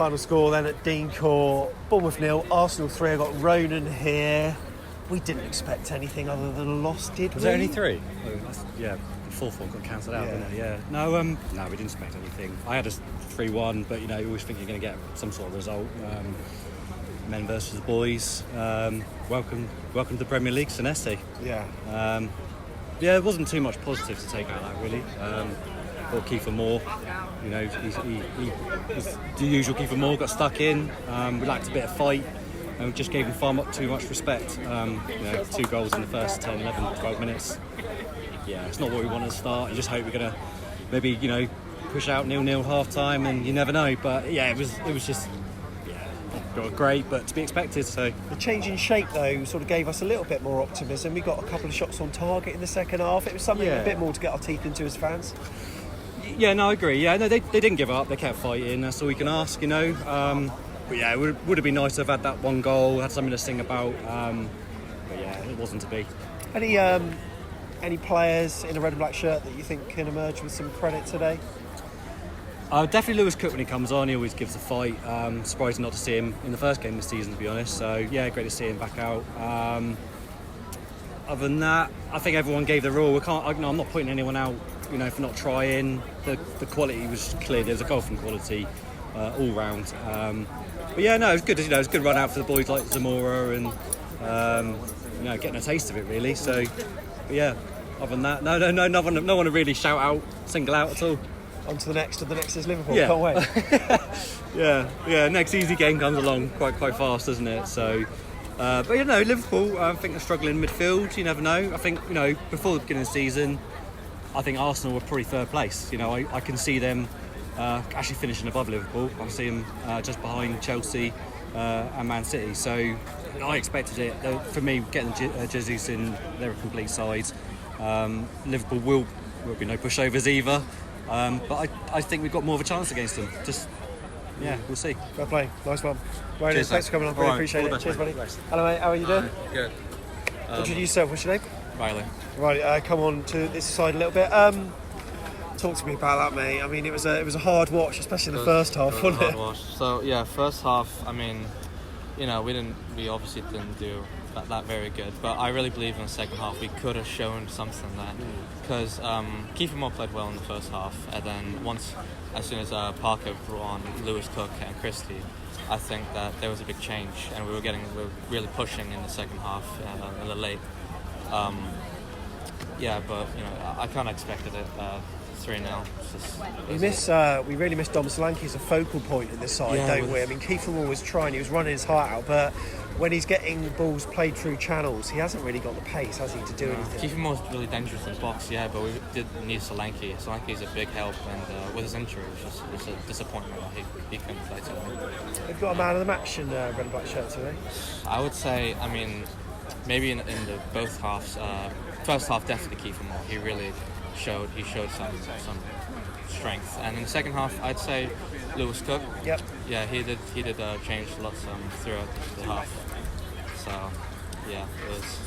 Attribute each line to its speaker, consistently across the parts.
Speaker 1: final score then at Dean Court. Bournemouth 0, Arsenal 3. I got Ronan here. We didn't expect anything other than a loss, did we?
Speaker 2: Was there only 3? Yeah, the fourth one got cancelled out, didn't it? Yeah. No, we didn't expect anything. I had a 3-1, but you always think you're going to get some sort of result. Men versus boys. Welcome to the Premier League, Senesi.
Speaker 1: Yeah.
Speaker 2: It wasn't too much positive to take out of that, really. Or Kiefer Moore, he's the usual Kiefer Moore, got stuck in. We lacked a bit of fight, and we just gave him far too much respect. 2 goals in the first 10, 11, 12 minutes. Yeah, it's not what we wanted to start. You just hope we're going to maybe, push out 0-0 half-time, and you never know. But yeah, it was just not great, but to be expected. So
Speaker 1: the change in shape though sort of gave us a little bit more optimism. We got a couple of shots on target in the second half. It was something a bit more to get our teeth into as fans.
Speaker 2: Yeah, no, I agree. Yeah, no, they didn't give up. They kept fighting. That's all we can ask, But yeah, it would have been nice to have had that 1 goal, had something to sing about. But yeah, it wasn't to be.
Speaker 1: Any players in a red and black shirt that you think can emerge with some credit today?
Speaker 2: Definitely Lewis Cook when he comes on. He always gives a fight. Surprising not to see him in the first game this season, to be honest. So yeah, great to see him back out. Other than that, I think everyone gave their all. I'm not putting anyone out, for not trying. The quality was clear. There's a golfing quality all round. But yeah, no, it was good. It was a good run out for the boys like Zamora and getting a taste of it really. So but yeah, other than that, no one to really shout out, single out at all.
Speaker 1: On to the next, and the next is Liverpool.
Speaker 2: Yeah.
Speaker 1: Can't wait.
Speaker 2: yeah. Next easy game comes along quite fast, doesn't it? So, but Liverpool. I think they're struggling in midfield. You never know. I think before the beginning of the season, I think Arsenal were probably third place. I can see them actually finishing above Liverpool. I see them just behind Chelsea and Man City. So I expected it. For me, getting Jesus in, they're a complete side. Liverpool will be no pushovers either. But I think we've got more of a chance against them. We'll see.
Speaker 1: Fair play. Nice one. Right,
Speaker 2: cheers,
Speaker 1: thanks for coming on. Really appreciate it. Cheers, buddy. Hello, mate. How are you doing?
Speaker 3: Good.
Speaker 1: Introduce yourself. What's your name?
Speaker 3: Riley.
Speaker 1: Right, come on to this side a little bit. Talk to me about that, mate. I mean, it was a hard watch, especially in the first half, wasn't it?
Speaker 3: Watch. So yeah, first half. I mean, we obviously didn't do that very good, but I really believe in the second half we could have shown something then, because Kiefer Moore played well in the first half, and then as soon as Parker brought on Lewis Cook and Christie, I think that there was a big change, and we were really pushing in the second half a little late. But I kind of expected it. 3-0.
Speaker 1: We really miss Dom Solanke as a focal point in this side, don't we? I mean, Kiefer Moore was trying, he was running his heart out, but when he's getting balls played through channels, he hasn't really got the pace, has he, to do anything?
Speaker 3: Kiefer Moore's really dangerous in the box, but we did need Solanke. Solanke's a big help, and with his injury, it was a disappointment that he couldn't play today.
Speaker 1: They've got a man of the match in red and black shirt today.
Speaker 3: I would say, maybe in the both halves. First half, definitely Kiefer Moore. He really showed some strength, and in the second half I'd say Lewis Cook.
Speaker 1: Yep.
Speaker 3: Yeah, he did change lots throughout the half. So yeah, it was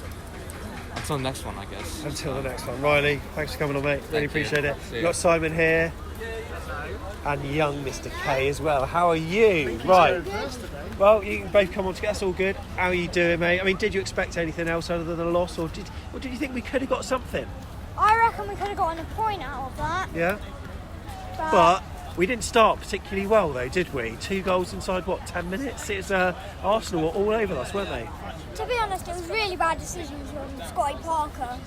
Speaker 3: until the next one, I guess.
Speaker 1: Until the next one. Riley, thanks for coming on, mate. Really appreciate it. We've got Simon here and young Mr. K as well. How are you? Right. Well, you both come on to get us all good. How are you doing, mate? I mean, did you expect anything else other than a loss, or did you think we could have got something?
Speaker 4: I reckon we could have gotten a point out of that.
Speaker 1: Yeah. But we didn't start particularly well, though, did we? 2 goals inside, 10 minutes? It was Arsenal were all over us, weren't they?
Speaker 4: To be honest, it was really bad decisions from Scotty Parker.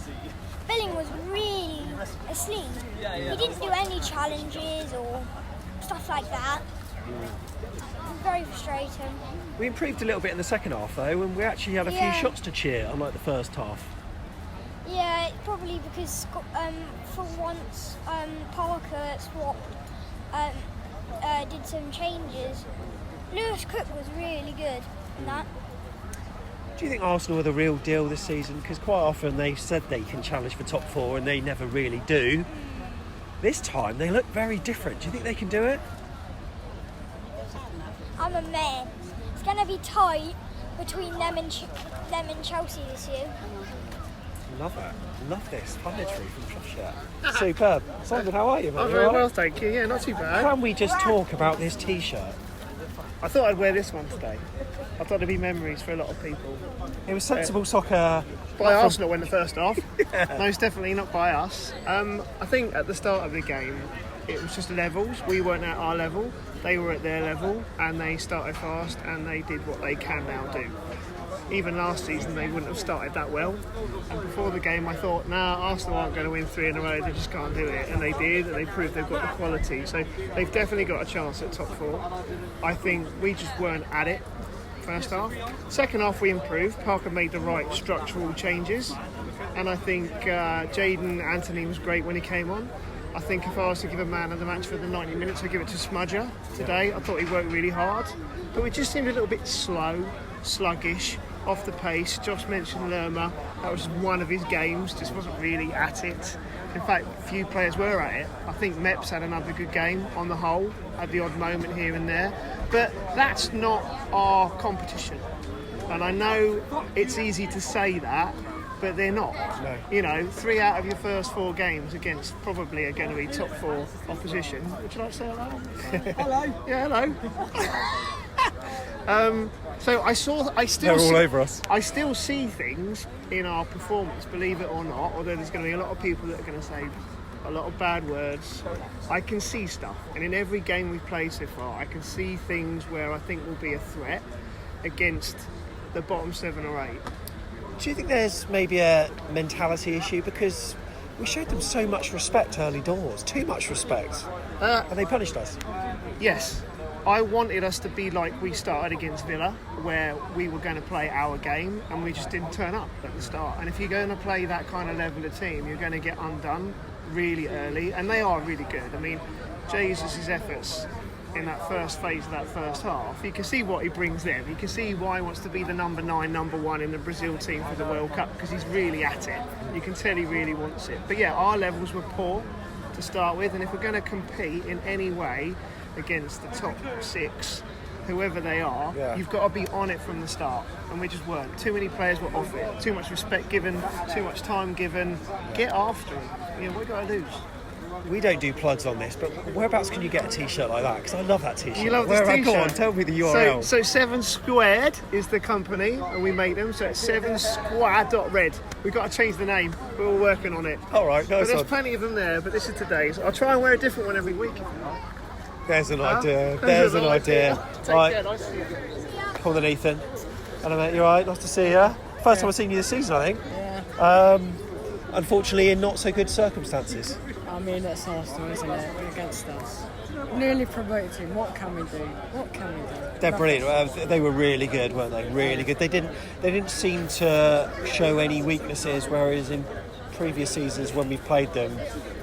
Speaker 4: Billing was really asleep. He didn't do any challenges or stuff like that. It was very frustrating.
Speaker 1: We improved a little bit in the second half, though, and we actually had a few shots to cheer, unlike the first half.
Speaker 4: Yeah, probably because for once Parker swapped, did some changes. Lewis Cook was really good in that.
Speaker 1: Do you think Arsenal are the real deal this season? Because quite often they've said they can challenge for top 4 and they never really do. This time they look very different. Do you think they can do it?
Speaker 4: I'm a man. It's going to be tight between them and Chelsea this year.
Speaker 1: Love it. Love this punditry from Josh. Superb. Simon, how are you, mate?
Speaker 5: I'm very well, thank you. Yeah, not too bad.
Speaker 1: Can we just talk about this T-shirt?
Speaker 5: I thought I'd wear this one today. I thought there'd be memories for a lot of people.
Speaker 1: It was sensible soccer.
Speaker 5: By Arsenal in the first half. Most definitely not by us. I think at the start of the game, it was just levels. We weren't at our level. They were at their level, and they started fast, and they did what they can now do. Even last season, they wouldn't have started that well. And before the game, I thought, Arsenal aren't going to win 3 in a row. They just can't do it. And they did, and they proved they've got the quality. So they've definitely got a chance at top 4. I think we just weren't at it first half. Second half, we improved. Parker made the right structural changes. And I think Jayden Anthony was great when he came on. I think if I was to give a man of the match for the 90 minutes, I'd give it to Smudger today. I thought he worked really hard. But we just seemed a little bit slow, sluggish, off the pace. Josh mentioned Lerma. That was one of his games, just wasn't really at it. In fact, few players were at it. I think Meps had another good game on the whole, had the odd moment here and there. But that's not our competition. And I know it's easy to say that, but they're not.
Speaker 1: No.
Speaker 5: You know, 3 out of your first 4 games against probably are going to be top 4 opposition. Would you like to say hello?
Speaker 6: Hello.
Speaker 5: Yeah, hello. So
Speaker 1: They're all over us.
Speaker 5: I still see things in our performance, believe it or not, although there's going to be a lot of people that are going to say a lot of bad words. I can see stuff, and in every game we've played so far, I can see things where I think will be a threat against the bottom 7 or 8.
Speaker 1: Do you think there's maybe a mentality issue? Because we showed them so much respect early doors, too much respect, and they punished us.
Speaker 5: Yes. I wanted us to be like we started against Villa, where we were going to play our game and we just didn't turn up at the start. And if you're going to play that kind of level of team, you're going to get undone really early, and they are really good. I mean, Jesus' efforts in that first phase of that first half, you can see what he brings them. You can see why he wants to be the number 9, number 1 in the Brazil team for the World Cup, because he's really at it. You can tell he really wants it. But yeah, our levels were poor to start with, and if we're going to compete in any way against the top 6, whoever they are, you've got to be on it from the start, and we just weren't. Too many players were off it, too much respect given, too much time given. Get after it. You know, what do I lose?
Speaker 1: We don't do plugs on this, but whereabouts can you get a t-shirt like that? Because I love that t-shirt.
Speaker 5: You love this t-shirt?
Speaker 1: Go on, tell me the URL.
Speaker 5: So 7 Squared is the company, and we make them. So it's 7square.red. We've got to change the name. We're all working on it.
Speaker 1: All right,
Speaker 5: but there's plenty of them there, but this is today's. I'll try and wear a different one every week.
Speaker 1: There's an idea. There's an idea.
Speaker 5: Take
Speaker 1: Right.
Speaker 5: care. Nice to see you.
Speaker 1: Come on then, Ethan. Hello, mate. You all right? Nice to see you. First time I've seen you this season, I think.
Speaker 6: Yeah.
Speaker 1: Unfortunately, in not so good circumstances.
Speaker 6: I mean, it's Arsenal, isn't it? Against us. Nearly promoted team. What can we do?
Speaker 1: They're brilliant. They were really good, weren't they? Really good. They didn't seem to show any weaknesses, whereas in previous seasons when we've played them,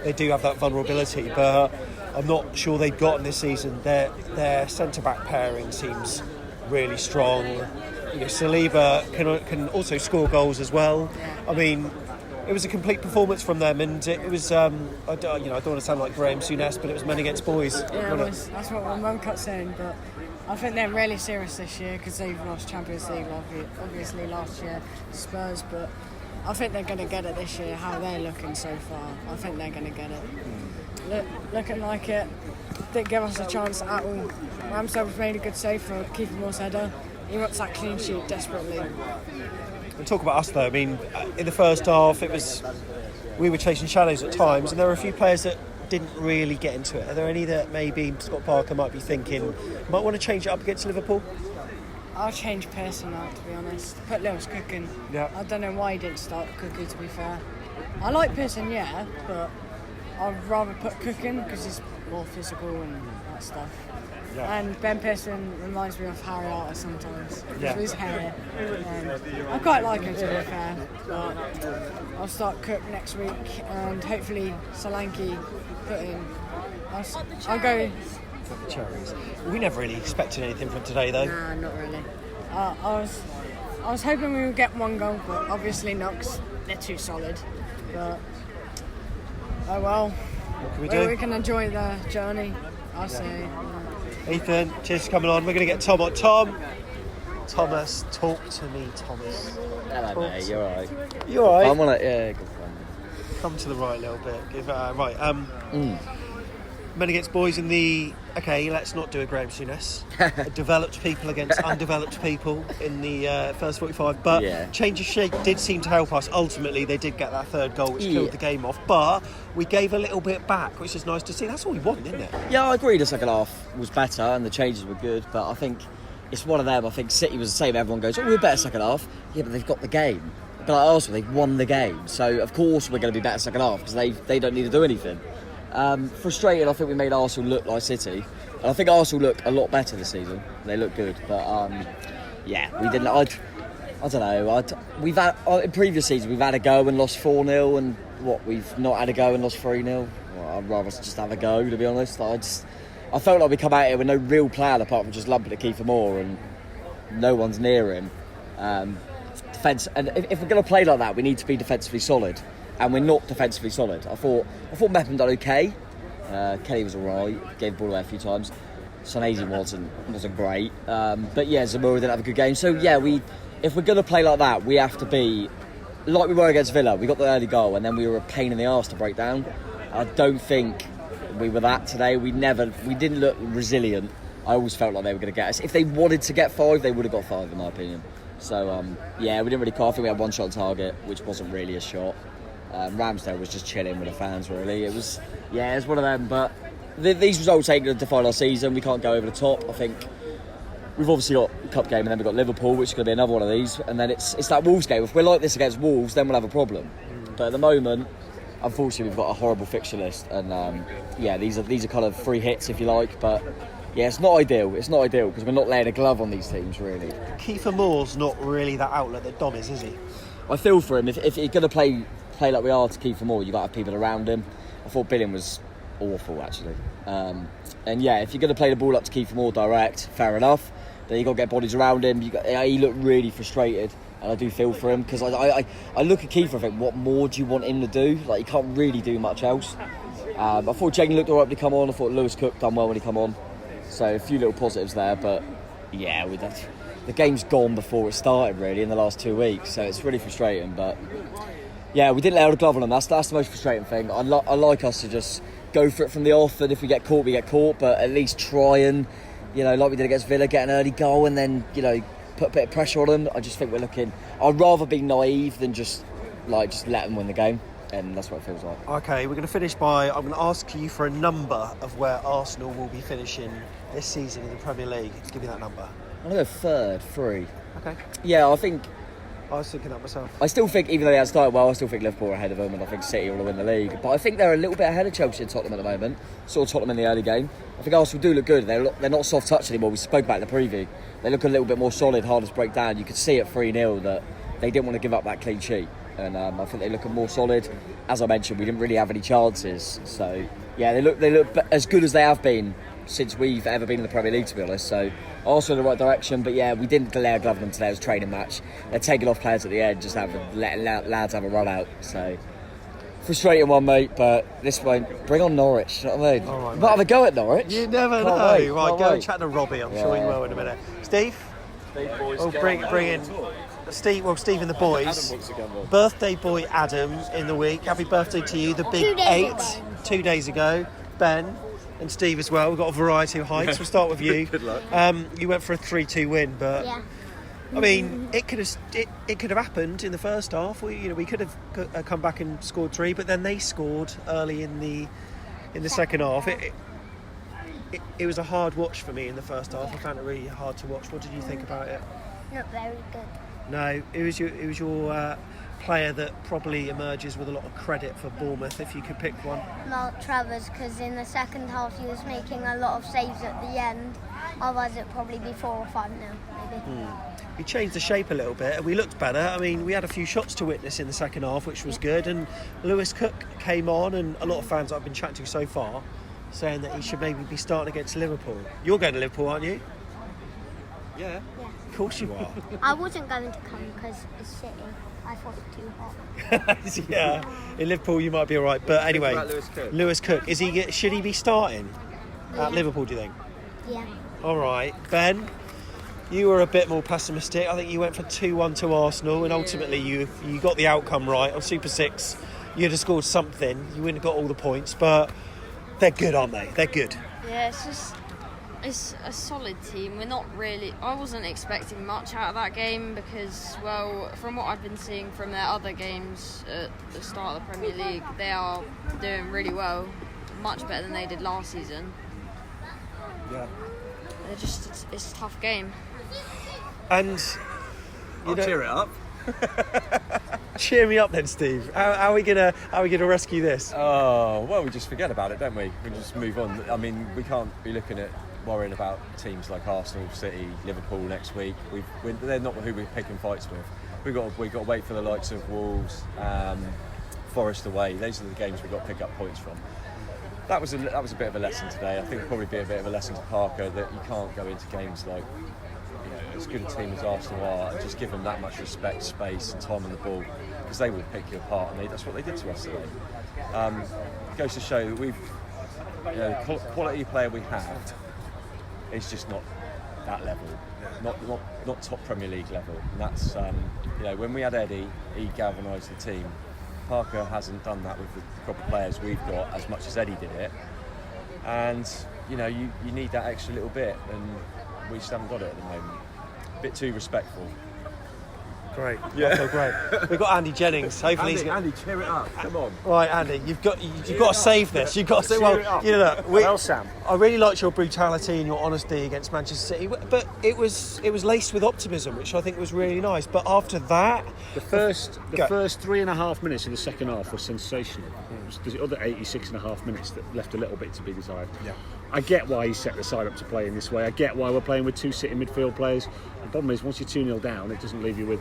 Speaker 1: they do have that vulnerability. But I'm not sure they've gotten this season. Their centre-back pairing seems really strong. You know, Saliba can also score goals as well. I mean, it was a complete performance from them, and it was. I don't want to sound like Graham Souness, but it was men against boys.
Speaker 6: Yeah, that's what my mum kept saying. But I think they're really serious this year because they've lost Champions League, obviously last year, Spurs. But I think they're going to get it this year. How they're looking so far, I think they're going to get it. Looking like it. Didn't give us a chance at all. Ramsdale made a good save for keeping Moore's header. He wants that clean sheet desperately.
Speaker 1: And talk about us though. I mean, in the first half, we were chasing shadows at times, and there were a few players that didn't really get into it. Are there any that maybe Scott Parker might be thinking might want to change it up against Liverpool?
Speaker 6: I'll change Pearson out, to be honest. Put Lewis Cook in.
Speaker 1: Yeah.
Speaker 6: I don't know why he didn't start Cookie, to be fair. I like Pearson, yeah, but I'd rather put Cook in because he's more physical and that stuff. Yeah. And Ben Pearson reminds me of Harry Arter sometimes because of his hair. I quite like him, to be fair, but I'll start Cook next week and hopefully Solanke put in. I'll go.
Speaker 1: Cherries. We never really expected anything from today, though.
Speaker 6: Nah, not really. I was hoping we would get 1 goal, but obviously not 'cause they're too solid. But oh well.
Speaker 1: What can we do?
Speaker 6: We can enjoy the journey, I'll say.
Speaker 1: Ethan, cheers for coming on. We're going to get Tom on. Thomas, talk to me, Thomas.
Speaker 7: Hello, mate. You're alright.
Speaker 1: You alright?
Speaker 7: I'm on it. Yeah, good fun.
Speaker 1: Come to the right a little bit. men against boys in the... Okay, let's not do a Graham Souness. Developed people against undeveloped people in the first 45. But change of shape did seem to help us. Ultimately, they did get that third goal, which killed the game off. But we gave a little bit back, which is nice to see. That's all we want, isn't it?
Speaker 7: Yeah, I agree the second half was better and the changes were good. But I think it's one of them. I think City was the same. Everyone goes, we're better second half. Yeah, but they've got the game. But like Arsenal, they've won the game. So, of course, we're going to be better second half because they don't need to do anything. Frustrated, I think we made Arsenal look like City. And I think Arsenal look a lot better this season. They look good. But, we didn't... I don't know. We've had... in previous seasons, we've had a go and lost 4-0. And we've not had a go and lost 3-0. Well, I'd rather just have a go, to be honest. I felt like we come out here with no real plan apart from just lumping at Kiefer Moore and no one's near him. Defence, and if we're going to play like that, we need to be defensively solid, and we're not defensively solid. I thought Mepham done okay. Kelly was alright, gave the ball away a few times. Sonazy wasn't great, but yeah, Zamora didn't have a good game. So yeah, if we're going to play like that, we have to be like we were against Villa. We got the early goal, and then we were a pain in the arse to break down. I don't think we were that today. We didn't look resilient. I always felt like they were going to get us. If they wanted to get 5, they would have got 5, in my opinion. So, we didn't really call. I think we had one shot on target, which wasn't really a shot. Ramsdale was just chilling with the fans, really. It was one of them. But these results ain't going to define our season. We can't go over the top. I think we've obviously got a cup game and then we've got Liverpool, which is going to be another one of these. And then it's that Wolves game. If we're like this against Wolves, then we'll have a problem. But at the moment, unfortunately, we've got a horrible fixture list. And, these are kind of free hits, if you like. But... yeah, it's not ideal. It's not ideal because we're not laying a glove on these teams, really.
Speaker 1: Kiefer Moore's not really that outlet that Dom is he?
Speaker 7: I feel for him. If you're going to play like we are to Kiefer Moore, you've got to have people around him. I thought Billing was awful, actually. If you're going to play the ball up to Kiefer Moore direct, fair enough. Then you've got to get bodies around him. He looked really frustrated, and I do feel for him because I look at Kiefer and think, what more do you want him to do? Like, he can't really do much else. I thought Jane looked all right when he come on. I thought Lewis Cook done well when he come on. So a few little positives there, but yeah, the game's gone before it started really in the last 2 weeks, so it's really frustrating. But yeah, we didn't lay out a glove on them. That's the most frustrating thing. I like us to just go for it from the off, and if we get caught, we get caught. But at least try and, like we did against Villa, get an early goal and then put a bit of pressure on them. I just think we're looking. I'd rather be naive than just let them win the game. And that's what it feels like. Okay,
Speaker 1: we're going to finish by... I'm going to ask you for a number of where Arsenal will be finishing this season in the Premier League. Give me that number.
Speaker 7: I'm going to go third, 3.
Speaker 1: Okay.
Speaker 7: Yeah, I think...
Speaker 1: I was thinking that myself.
Speaker 7: I still think, even though they had started well, I still think Liverpool are ahead of them, and I think City will win the league. But I think they're a little bit ahead of Chelsea and Tottenham at the moment. Saw Tottenham in the early game. I think Arsenal do look good. They're not soft touch anymore. We spoke about it in the preview. They look a little bit more solid, harder to break down. You could see at 3-0 that they didn't want to give up that clean sheet. And I think they look more solid. As I mentioned, we didn't really have any chances. So, yeah, they look as good as they have been since we've ever been in the Premier League, to be honest. So, also in the right direction. But, yeah, we didn't lay a glove on them today. It was a training match. They're taking off players at the end, just letting lads have a run out. So, frustrating one, mate. But this won't bring on Norwich. You know what I mean?
Speaker 1: All right,
Speaker 7: might have a go at Norwich.
Speaker 1: You never know. Right, go and chat to Robbie. I'm sure you will in a minute. Steve? Bring in... Steve and the boys. Birthday boy Adam in the week. Happy birthday to you, the big 8. 2 days ago. Ben and Steve as well. We've got a variety of heights. We'll start with you.
Speaker 8: Good luck.
Speaker 1: You went for a 3-2 win, but
Speaker 4: Yeah.
Speaker 1: I mean, it could have happened in the first half. We could have come back and scored 3, but then they scored early in the second half. It was a hard watch for me in the first half. I found it really hard to watch. What did you think about it?
Speaker 4: Not very good.
Speaker 1: No, it was your player that probably emerges with a lot of credit for Bournemouth, if you could pick one.
Speaker 4: Mark Travers, because in the second half he was making a lot of saves at the end. Otherwise it'd probably be 4 or 5 now, maybe.
Speaker 1: He changed the shape a little bit and we looked better. I mean, we had a few shots to witness in the second half, which was good, and Lewis Cook came on, and a lot of fans I've been chatting to so far saying that he should maybe be starting against Liverpool. You're going to Liverpool, aren't you?
Speaker 8: Yeah.
Speaker 1: Of course you are.
Speaker 4: I wasn't going to come because it's City. I thought it too hot.
Speaker 1: Yeah, in Liverpool you might be all right, but anyway,
Speaker 8: About Lewis Cook.
Speaker 1: Lewis Cook, should he be starting at Liverpool, do you think?
Speaker 4: Yeah.
Speaker 1: All right, Ben, you were a bit more pessimistic. I think you went for 2-1 to Arsenal, and ultimately you got the outcome right. On Super 6, you'd have scored something. You wouldn't have got all the points, but They're good, aren't they? They're good.
Speaker 9: Yeah, it's a solid team. We're not really... I wasn't expecting much out of that game because, well, from what I've been seeing from their other games at the start of the Premier League, they are doing really well, much better than they did last season.
Speaker 1: Yeah.
Speaker 9: They're just... It's a tough game.
Speaker 1: And...
Speaker 8: I'll cheer it up.
Speaker 1: Cheer me up then, Steve. How are we gonna rescue this?
Speaker 8: Oh, well, we just forget about it, don't we? We just move on. I mean, we can't be looking at worrying about teams like Arsenal, City, Liverpool next week. They're not who we're picking fights with. We've got to wait for the likes of Wolves, Forest away. Those are the games we've got to pick up points from. That was a bit of a lesson today. I think it'll probably be a bit of a lesson to Parker that you can't go into games like, as good a team as Arsenal are, and just give them that much respect, space and time on the ball, because they will pick you apart, and that's what they did to us today. It goes to show that we've, the quality player we have is just not that level, not top Premier League level, and that's when we had Eddie, he galvanised the team. Parker hasn't done that with the crop of players we've got as much as Eddie did it, and you need that extra little bit, and we just haven't got it at the moment. Bit too respectful.
Speaker 1: Great. Yeah. Okay, great. We've got Andy Jennings. Hopefully,
Speaker 8: Andy, cheer it up. Come on.
Speaker 1: Right, Andy, you've got to save this. You've got to say, well,
Speaker 5: Sam.
Speaker 1: I really liked your brutality and your honesty against Manchester City, but it was laced with optimism, which I think was really nice. But after that,
Speaker 10: the first 3.5 minutes of the second half was sensational. It was the other 86.5 minutes that left a little bit to be desired.
Speaker 1: Yeah.
Speaker 10: I get why he set the side up to play in this way. I get why we're playing with two City midfield players. The problem is, once you're 2-0 down, it doesn't leave you with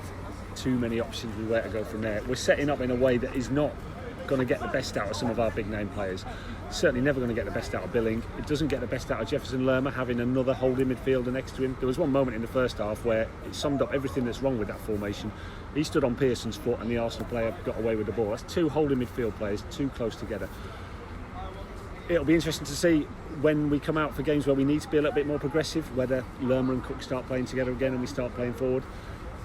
Speaker 10: too many options with where to go from there. We're setting up in a way that is not going to get the best out of some of our big name players. Certainly never going to get the best out of Billing. It doesn't get the best out of Jefferson Lerma having another holding midfielder next to him. There was one moment in the first half where it summed up everything that's wrong with that formation. He stood on Pearson's foot and the Arsenal player got away with the ball. That's two holding midfield players, too close together. It'll be interesting to see when we come out for games where we need to be a little bit more progressive, whether Lerma and Cook start playing together again and we start playing forward.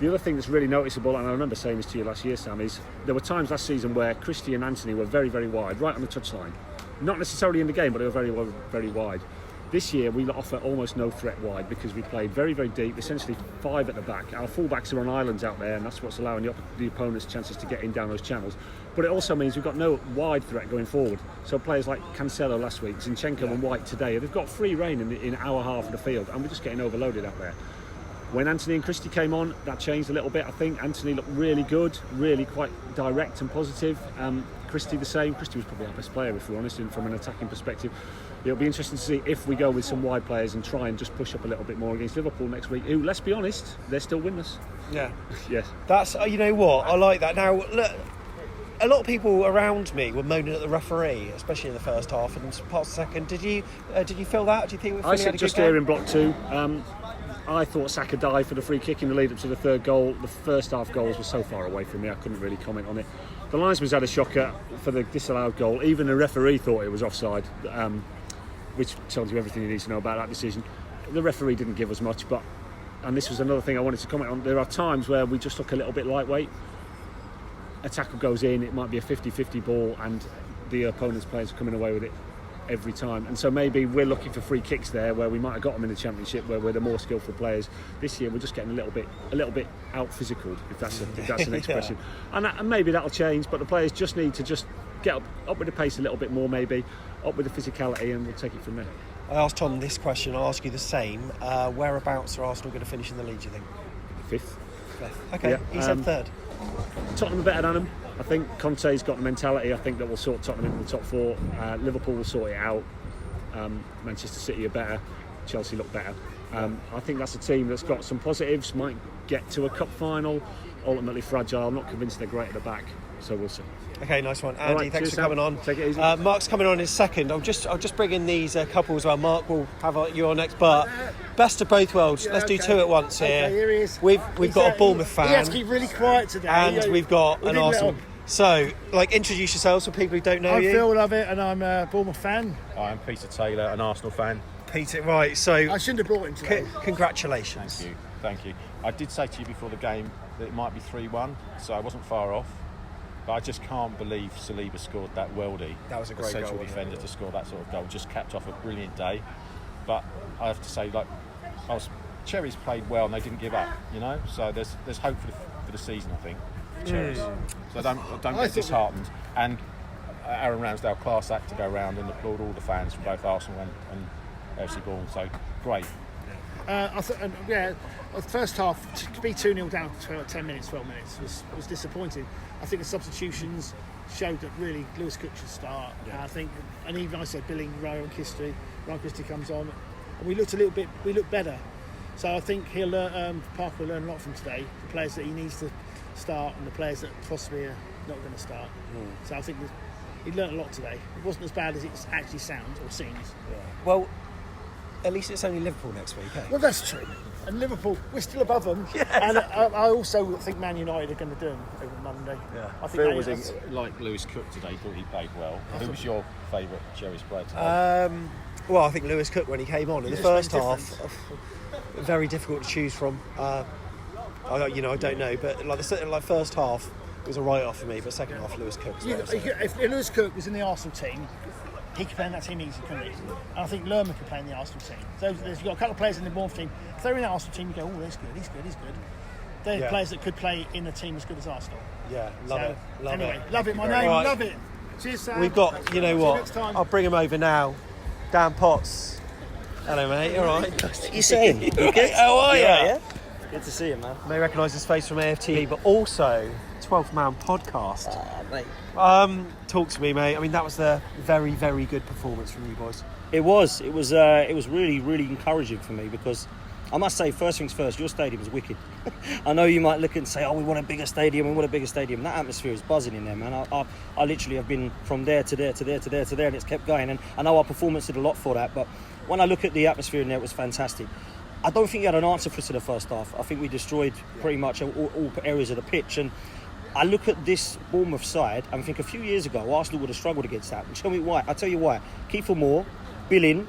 Speaker 10: The other thing that's really noticeable, and I remember saying this to you last year, Sam, is there were times last season where Christie and Anthony were very, very wide, right on the touchline. Not necessarily in the game, but they were very, very wide. This year we offer almost no threat wide because we played very, very deep, essentially 5 at the back. Our fullbacks are on islands out there, and that's what's allowing the opponent's chances to get in down those channels. But it also means we've got no wide threat going forward. So players like Cancelo last week, Zinchenko and White today, they've got free rein in our half of the field, and we're just getting overloaded out there. When Anthony and Christie came on, that changed a little bit. I think Anthony looked really good, really quite direct and positive. Christie the same. Christie was probably our best player, if we're honest, from an attacking perspective. It'll be interesting to see if we go with some wide players and try and just push up a little bit more against Liverpool next week, who, let's be honest, they're still winless.
Speaker 1: Yeah.
Speaker 10: Yes.
Speaker 1: That's, you know what, I like that. Now, look, a lot of people around me were moaning at the referee, especially in the first half and parts of the second. Did you feel that? Do you think we
Speaker 10: I said just here in block 2. I thought Saka dived for the free kick in the lead up to the third goal. The first half goals were so far away from me, I couldn't really comment on it. The linesman's had a shocker for the disallowed goal. Even the referee thought it was offside, which tells you everything you need to know about that decision. The referee didn't give us much, and this was another thing I wanted to comment on. There are times where we just look a little bit lightweight. A tackle goes in, it might be a 50-50 ball, and the opponent's players are coming away with it every time. And so maybe we're looking for free kicks there where we might have got them in the Championship, where we're the more skillful players. This year we're just getting a little bit out physical, if that's an expression. Yeah. And maybe that'll change, but the players just need to just get up with the pace a little bit more, maybe up with the physicality, and we'll take it from there.
Speaker 1: I asked Tom this question, I'll ask you the same. Whereabouts are Arsenal going to finish in the league, do you think?
Speaker 10: 5th.
Speaker 1: Okay, yeah. He said 3rd.
Speaker 10: Tottenham are better than them. I think Conte's got the mentality. I think that will sort Tottenham into the top 4. Liverpool will sort it out. Manchester City are better. Chelsea look better. I think that's a team that's got some positives, might get to a cup final. Ultimately fragile. I'm not convinced they're great at the back, so we'll see.
Speaker 1: Okay, nice one. Andy,
Speaker 10: right,
Speaker 1: thanks for coming on.
Speaker 10: Take it easy.
Speaker 1: Mark's coming on in a second. I'll just bring in these couple as well. Mark will have you on next, but best of both worlds. Let's do 2 at once here.
Speaker 5: Okay, here he is.
Speaker 1: We've got a Bournemouth fan.
Speaker 5: He has to keep really quiet today.
Speaker 1: And we've got an Arsenal. So, introduce yourselves for people who don't know you.
Speaker 5: I'm Phil Lovett and I'm a Bournemouth fan.
Speaker 11: I'm Peter Taylor, an Arsenal fan.
Speaker 1: Peter, right, so...
Speaker 5: I shouldn't have brought him today.
Speaker 11: Thank you. I did say to you before the game that it might be 3-1, so I wasn't far off. But I just can't believe Saliba scored that worldie.
Speaker 1: That was a great
Speaker 11: central
Speaker 1: goal,
Speaker 11: defender to score that sort of goal. Just capped off a brilliant day. But I have to say, Cherries played well and they didn't give up. So there's hope for the season, I think. Cherries. So don't get disheartened. And Aaron Ramsdale, class act to go around and applaud all the fans from both Arsenal and FC Bournemouth. So great.
Speaker 5: The first half to be 2-0 down for 10 minutes, 12 minutes was disappointing. I think the substitutions showed that really Lewis Cook should start.
Speaker 1: Yeah.
Speaker 5: I think, and even I said Billing, Ryan Christie comes on, and we looked better. So I think Parker will learn a lot from today. The players that he needs to start and the players that possibly are not going to start. So I think he learned a lot today. It wasn't as bad as it actually sounds or seems.
Speaker 1: Yeah. Well, at least it's only Liverpool next week, eh?
Speaker 5: Well, that's true. And Liverpool, we're still above them. Yeah, and I also think Man United are going to do them over Monday.
Speaker 11: Yeah.
Speaker 5: I think
Speaker 11: Phil was like Lewis Cook today. Thought he played well. Who was your favourite Cherries player today?
Speaker 1: Well, I think Lewis Cook when he came on in the first half. Very difficult to choose from. I don't know, but like first half it was a write-off for me, but second half Lewis Cook.
Speaker 5: If Lewis Cook was in the Arsenal team, he could play in that team easy, couldn't he? And I think Lerma could play in the Arsenal team. So you've got a couple of players in the Bournemouth team. If they're in the Arsenal team, you go, oh, he's good. They're players that could play in a team as good as Arsenal.
Speaker 1: Yeah, love it.
Speaker 5: Love it, my name, love it. Cheers, Sam.
Speaker 1: We've got, you know what? I'll bring him over now. Dan Potts. Hello, mate. All right.
Speaker 12: You saying? You good?
Speaker 1: How are you?
Speaker 12: Yeah. Good to see you, man.
Speaker 1: You may recognise his face from AFTV, but also 12th Man podcast.
Speaker 12: Mate.
Speaker 1: Talk to me, mate. I mean, that was a very, very good performance from you boys.
Speaker 12: It was really, really encouraging for me because I must say, first things first, your stadium is wicked. I know you might look and say, we want a bigger stadium. That atmosphere is buzzing in there, man. I literally have been from there to there to there to there to there, and it's kept going. And I know our performance did a lot for that, but when I look at the atmosphere in there, it was fantastic. I don't think you had an answer for us in the first half. I think we destroyed pretty much all areas of the pitch. And I look at this Bournemouth side and think a few years ago, Arsenal would have struggled against that. Tell me why. I'll tell you why. Kiefer Moore, Billing,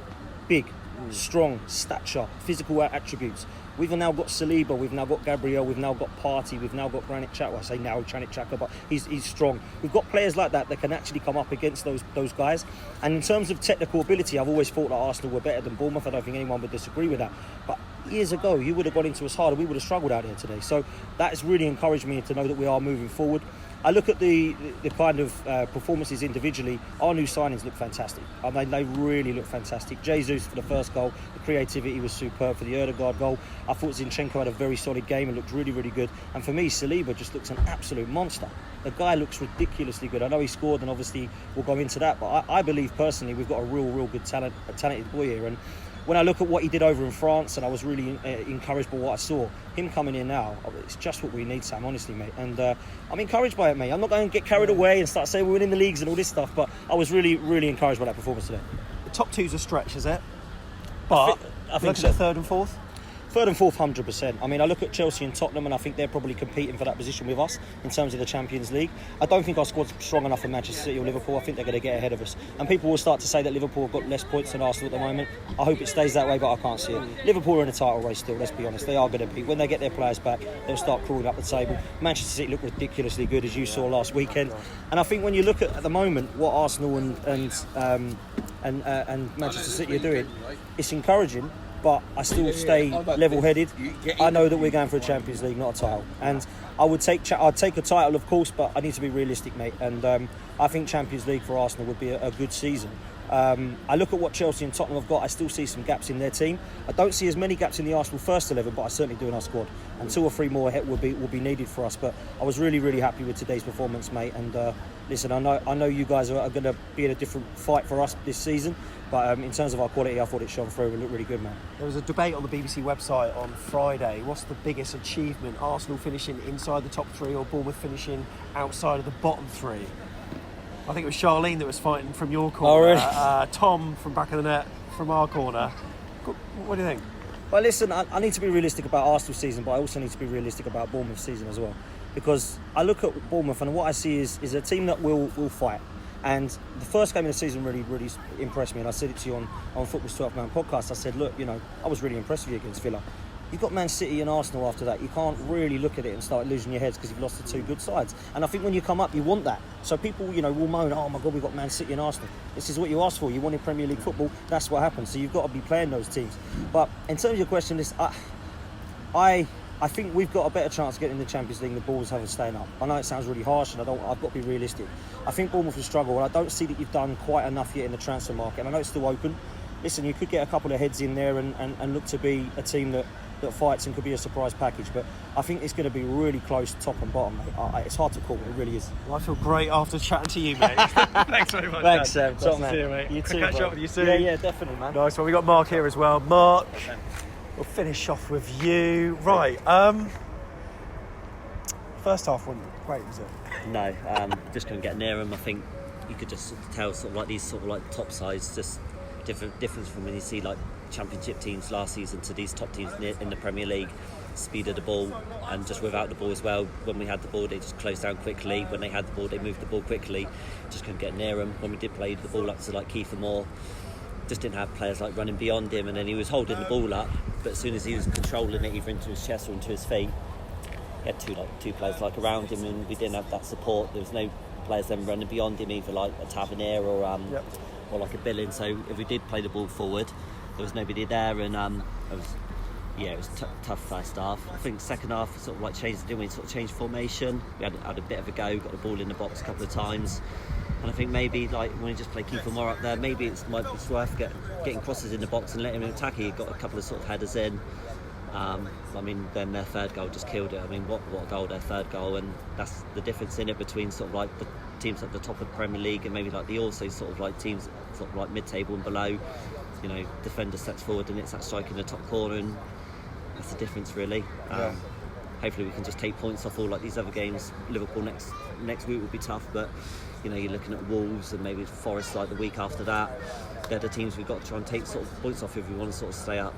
Speaker 12: big, strong, stature, physical attributes. We've now got Saliba, we've now got Gabriel, we've now got Partey, we've now got Granit Xhaka. Well, I say now Granit Xhaka, but he's strong. We've got players like that can actually come up against those guys. And in terms of technical ability, I've always thought that Arsenal were better than Bournemouth. I don't think anyone would disagree with that. But years ago, you would have gone into us hard and we would have struggled out here today. So that has really encouraged me to know that we are moving forward. I look at the kind of performances individually. Our new signings look fantastic. I mean, they really look fantastic. Jesus for the first goal, the creativity was superb for the Ødegaard goal. I thought Zinchenko had a very solid game and looked really, really good. And for me, Saliba just looks an absolute monster. The guy looks ridiculously good. I know he scored, and obviously we'll go into that. But I believe personally we've got a real good talented boy here. And when I look at what he did over in France, and I was really encouraged by what I saw, him coming in now, it's just what we need, Sam, honestly, mate. And I'm encouraged by it, mate. I'm not going to get carried away and start saying we're winning the leagues and all this stuff, but I was really, really encouraged by that performance today.
Speaker 1: The top two's a stretch, is it? But I think so. Third and fourth?
Speaker 12: Third and fourth, 100%. I mean, I look at Chelsea and Tottenham, and I think they're probably competing for that position with us in terms of the Champions League. I don't think our squad's strong enough for Manchester City or Liverpool. I think they're going to get ahead of us. And people will start to say that Liverpool have got less points than Arsenal at the moment. I hope it stays that way, but I can't see it. Liverpool are in a title race still, let's be honest. They are going to be. When they get their players back, they'll start crawling up the table. Manchester City look ridiculously good, as you saw last weekend. And I think when you look at the moment what Arsenal and Manchester City are doing, it's encouraging. But I still stay level-headed. I know that we're going for a Champions League, not a title. And I'd take a title, of course, but I need to be realistic, mate. And I think Champions League for Arsenal would be a good season. I look at what Chelsea and Tottenham have got. I still see some gaps in their team. I don't see as many gaps in the Arsenal first 11, but I certainly do in our squad. And 2 or 3 more will be needed for us. But I was really, really happy with today's performance, mate. And listen, I know you guys are going to be in a different fight for us this season. But in terms of our quality, I thought it shone through. It looked really good, man.
Speaker 1: There was a debate on the BBC website on Friday. What's the biggest achievement? Arsenal finishing inside the top 3 or Bournemouth finishing outside of the bottom 3? I think it was Charlene that was fighting from your corner.
Speaker 12: Oh, really?
Speaker 1: Tom from back of the net from our corner. What do you think?
Speaker 12: Well, listen, I need to be realistic about Arsenal's season, but I also need to be realistic about Bournemouth's season as well. Because I look at Bournemouth and what I see is a team that will fight. And the first game of the season really, really impressed me. And I said it to you on Football's 12th Man podcast. I said, look, I was really impressed with you against Villa. You've got Man City and Arsenal after that. You can't really look at it and start losing your heads because you've lost the two good sides. And I think when you come up, you want that. So people, will moan, oh my God, we've got Man City and Arsenal. This is what you asked for. You wanted Premier League football. That's what happens. So you've got to be playing those teams. But in terms of your question, I think we've got a better chance of getting in the Champions League than the Bulls have of staying up. I know it sounds really harsh, and I've got to be realistic. I think Bournemouth will struggle, and I don't see that you've done quite enough yet in the transfer market. And I know it's still open. Listen, you could get a couple of heads in there and look to be a team that fights and could be a surprise package, but I think it's going to be really close top and bottom, mate. It's hard to call, it really is.
Speaker 1: Well, I feel great after chatting to you, mate. Thanks very much.
Speaker 12: Thanks, Sam.
Speaker 1: Nice to see you, mate.
Speaker 12: You too,
Speaker 1: catch
Speaker 12: bro.
Speaker 1: up with you soon.
Speaker 12: Yeah, definitely, man.
Speaker 1: Nice. Well, we got Mark here as well. Mark, we'll finish off with you. Right. First half wasn't great, was it?
Speaker 13: No, just couldn't get near them. I think you could just tell sort of like these sort of like top sides, just difference from when you see like Championship teams last season to these top teams in the Premier League. Speed of the ball, and just without the ball as well. When we had the ball, they just closed down quickly. When they had the ball, they moved the ball quickly. Just couldn't get near him. When we did play the ball up to like Kiefer Moore, just didn't have players like running beyond him, and then he was holding the ball up, but as soon as he was controlling it either into his chest or into his feet, he had two players like around him, and we didn't have that support. There was no players then running beyond him, either like a Tavernier or like a Billing. So if we did play the ball forward, there was nobody there, and it was tough first half. I think second half sort of like changed formation. We had a bit of a go, got the ball in the box a couple of times, and I think maybe like when you just play Kiefer Moore up there, maybe it's worth getting crosses in the box and letting him attack. He got a couple of sort of headers in. Then their third goal just killed it. What a goal, their third goal, and that's the difference in it between sort of like the teams at the top of the Premier League and maybe like the also sort of like teams sort of like mid-table and below. Defender steps forward and it's that strike in the top corner, and that's the difference really. Hopefully we can just take points off all like these other games. Liverpool next week will be tough, but you're looking at Wolves and maybe Forest like the week after that. They're the teams we've got to try and take sort of points off if we want to sort of stay up.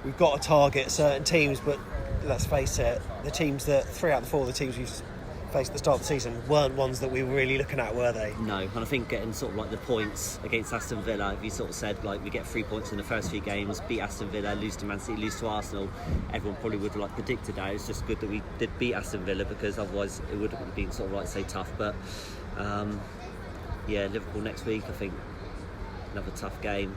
Speaker 1: We've got to target certain teams, but let's face it, the teams that 3 out of the 4 of the teams we've faced at the start of the season weren't ones that we were really looking at, were they?
Speaker 13: No, and I think getting sort of like the points against Aston Villa, if you sort of said like we get 3 points in the first few games, beat Aston Villa, lose to Man City, lose to Arsenal, everyone probably would have like predicted that. It's just good that we did beat Aston Villa, because otherwise it would have been sort of like so tough. But Liverpool next week, I think another tough game.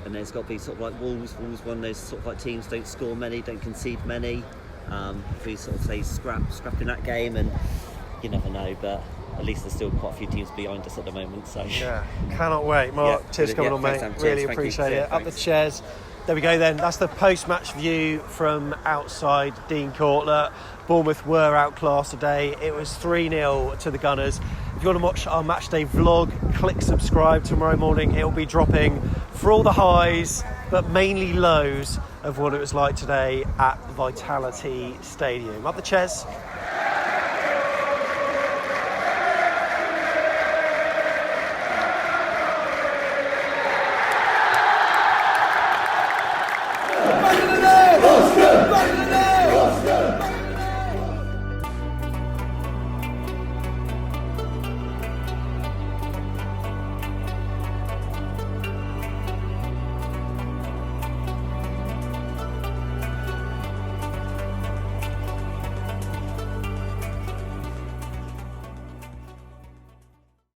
Speaker 13: And then it's got to be sort of like Wolves. Wolves, one of those sort of like teams, don't score many, don't concede many. If we sort of say scrap in that game, and you never know, but at least there's still quite a few teams behind us at the moment. So
Speaker 1: yeah, cannot wait. Mark, cheers for coming on, mate. Really appreciate it. Up the chairs. There we go then. That's the post-match view from outside Dean Courtlet. Bournemouth were outclassed today. It was 3-0 to the Gunners. If you want to watch our matchday vlog, click subscribe. Tomorrow morning it'll be dropping for all the highs, but mainly lows of what it was like today at Vitality Stadium. Up the chairs.